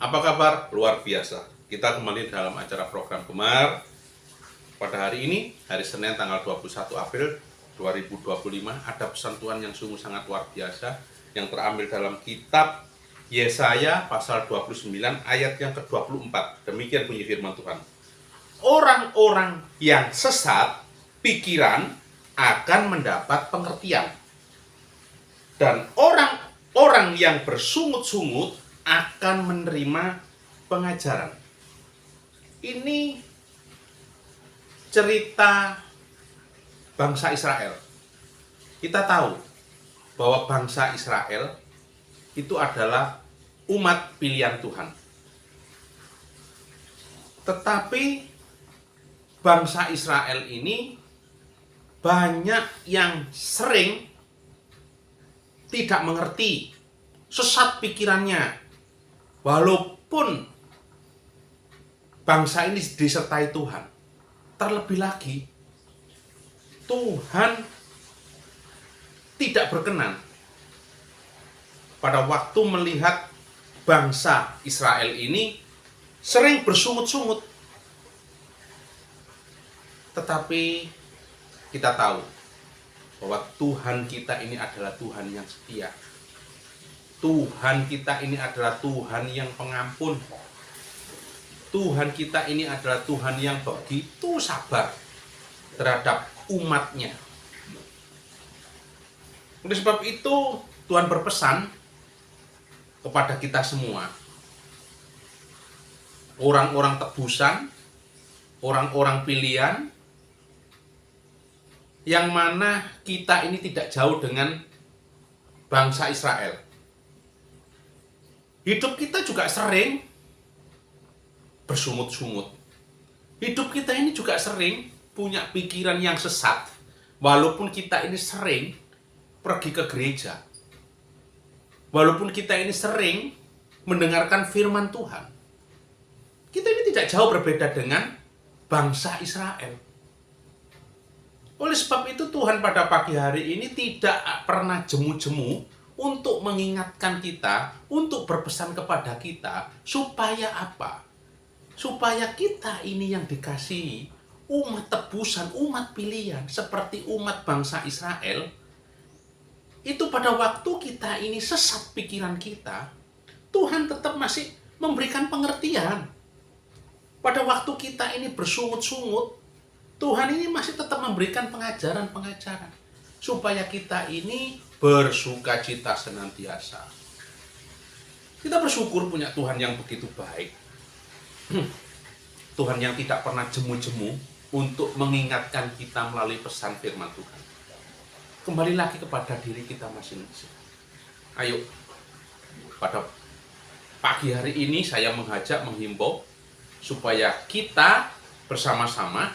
Apa kabar? Luar biasa. Kita kembali dalam acara program Gemar. Pada hari ini, hari Senin tanggal 21 April 2025, ada pesan Tuhan yang sungguh sangat luar biasa yang terambil dalam kitab Yesaya pasal 29 ayat yang ke-24. Demikian bunyi firman Tuhan. Orang-orang yang sesat pikiran akan mendapat pengertian, dan orang-orang yang bersungut-sungut akan menerima pengajaran. Ini cerita bangsa Israel. Kita tahu bahwa bangsa Israel itu adalah umat pilihan Tuhan. Tetapi bangsa Israel ini banyak yang sering tidak mengerti, sesat pikirannya. Walaupun bangsa ini disertai Tuhan, terlebih lagi Tuhan tidak berkenan pada waktu melihat bangsa Israel ini sering bersungut-sungut. Tetapi kita tahu bahwa Tuhan kita ini adalah Tuhan yang setia. Tuhan kita ini adalah Tuhan yang pengampun. Tuhan kita ini adalah Tuhan yang begitu sabar terhadap umatnya. Oleh sebab itu Tuhan berpesan kepada kita semua, orang-orang tebusan, orang-orang pilihan, yang mana kita ini tidak jauh dengan bangsa Israel. Hidup kita juga sering bersungut-sungut. Hidup kita ini juga sering punya pikiran yang sesat, walaupun kita ini sering pergi ke gereja. Walaupun kita ini sering mendengarkan firman Tuhan. Kita ini tidak jauh berbeda dengan bangsa Israel. Oleh sebab itu Tuhan pada pagi hari ini tidak pernah jemu-jemu untuk mengingatkan kita, untuk berpesan kepada kita, supaya apa? Supaya kita ini yang dikasihi, umat tebusan, umat pilihan, seperti umat bangsa Israel, itu pada waktu kita ini sesat pikiran kita, Tuhan tetap masih memberikan pengertian. Pada waktu kita ini bersungut-sungut, Tuhan ini masih tetap memberikan pengajaran-pengajaran supaya kita ini bersukacita senantiasa. Kita bersyukur punya Tuhan yang begitu baik. Tuhan yang tidak pernah jemu-jemu untuk mengingatkan kita melalui pesan firman Tuhan. Kembali lagi kepada diri kita masing-masing. Ayo, pada pagi hari ini saya menghimbau supaya kita bersama-sama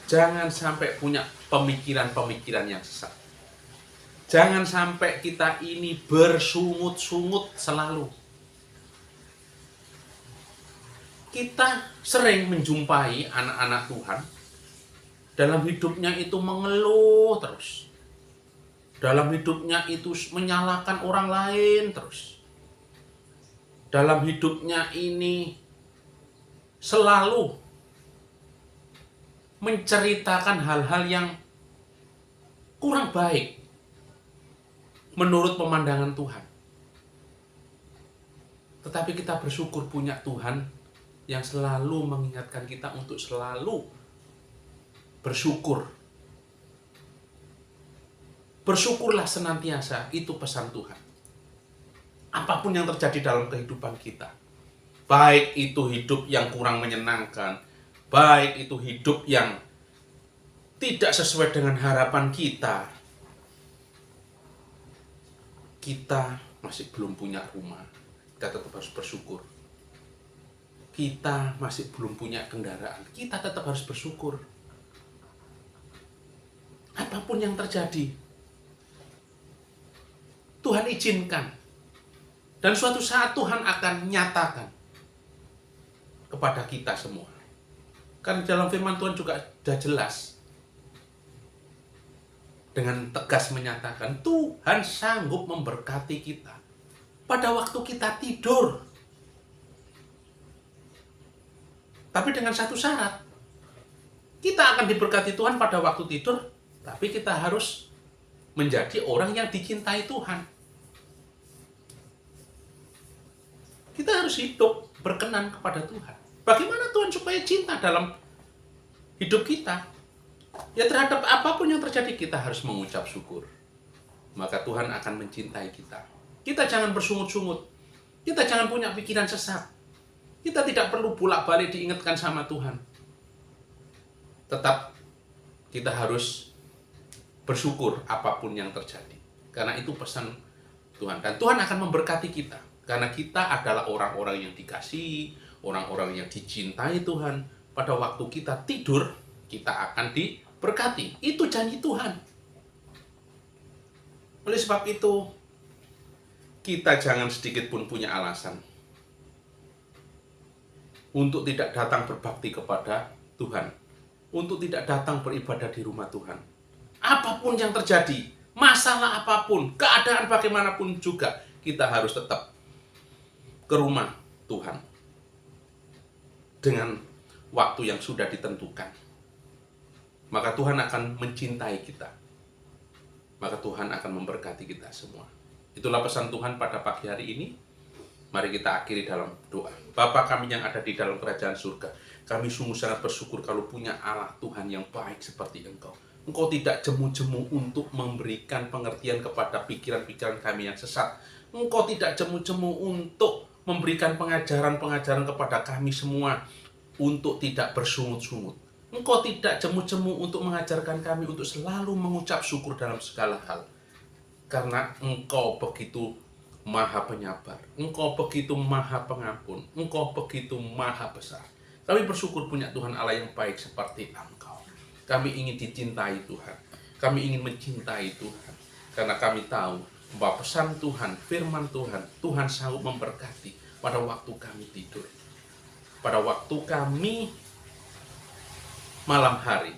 jangan sampai punya pemikiran-pemikiran yang sesat. Jangan sampai kita ini bersungut-sungut selalu. Kita sering menjumpai anak-anak Tuhan dalam hidupnya itu mengeluh terus. Dalam hidupnya itu menyalahkan orang lain terus. Dalam hidupnya ini selalu menceritakan hal-hal yang kurang baik menurut pemandangan Tuhan. Tetapi kita bersyukur punya Tuhan yang selalu mengingatkan kita untuk selalu bersyukur. Bersyukurlah senantiasa, itu pesan Tuhan. Apapun yang terjadi dalam kehidupan kita, baik itu hidup yang kurang menyenangkan, baik itu hidup yang tidak sesuai dengan harapan kita, kita masih belum punya rumah, kita tetap harus bersyukur. Kita masih belum punya kendaraan, kita tetap harus bersyukur. Apapun yang terjadi, Tuhan izinkan. Dan suatu saat Tuhan akan nyatakan kepada kita semua. Karena dalam firman Tuhan juga sudah jelas. Dengan tegas menyatakan Tuhan sanggup memberkati kita pada waktu kita tidur. Tapi dengan satu syarat, kita akan diberkati Tuhan pada waktu tidur, tapi kita harus menjadi orang yang dicintai Tuhan. Kita harus hidup berkenan kepada Tuhan. Bagaimana Tuhan supaya cinta dalam hidup kita? Ya terhadap apapun yang terjadi kita harus mengucap syukur. Maka Tuhan akan mencintai kita. Kita jangan bersungut-sungut. Kita jangan punya pikiran sesat. Kita tidak perlu bolak-balik diingatkan sama Tuhan. Tetap kita harus bersyukur apapun yang terjadi. Karena itu pesan Tuhan. Dan Tuhan akan memberkati kita. Karena kita adalah orang-orang yang dikasihi, orang-orang yang dicintai Tuhan. Pada waktu kita tidur, kita akan diberkati. Itu janji Tuhan. Oleh sebab itu, kita jangan sedikit pun punya alasan untuk tidak datang berbakti kepada Tuhan, untuk tidak datang beribadah di rumah Tuhan. Apapun yang terjadi, masalah apapun, keadaan bagaimanapun juga, kita harus tetap ke rumah Tuhan dengan waktu yang sudah ditentukan. Maka Tuhan akan mencintai kita. Maka Tuhan akan memberkati kita semua. Itulah pesan Tuhan pada pagi hari ini. Mari kita akhiri dalam doa. Bapa kami yang ada di dalam kerajaan surga, kami sungguh sangat bersyukur kalau punya Allah Tuhan yang baik seperti Engkau. Engkau tidak jemu-jemu untuk memberikan pengertian kepada pikiran-pikiran kami yang sesat. Engkau tidak jemu-jemu untuk memberikan pengajaran-pengajaran kepada kami semua untuk tidak bersungut-sungut. Engkau tidak jemu-jemu untuk mengajarkan kami untuk selalu mengucap syukur dalam segala hal. Karena Engkau begitu Maha Penyabar, Engkau begitu Maha Pengampun, Engkau begitu Maha Besar. Kami bersyukur punya Tuhan Allah yang baik seperti Engkau. Kami ingin dicintai Tuhan, kami ingin mencintai Tuhan, karena kami tahu bahwa pesan Tuhan, firman Tuhan, Tuhan sanggup memberkati pada waktu kami tidur, pada waktu kami malam hari.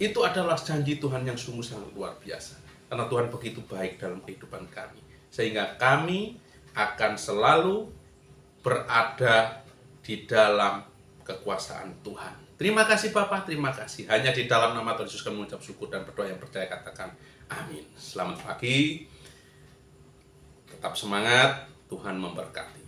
Itu adalah janji Tuhan yang sungguh sangat luar biasa, karena Tuhan begitu baik dalam kehidupan kami. Sehingga kami akan selalu berada di dalam kekuasaan Tuhan. Terima kasih Bapak, terima kasih. Hanya di dalam nama Tuhan Yesus kami mengucap syukur dan berdoa yang percaya katakan amin. Selamat pagi, tetap semangat, Tuhan memberkati.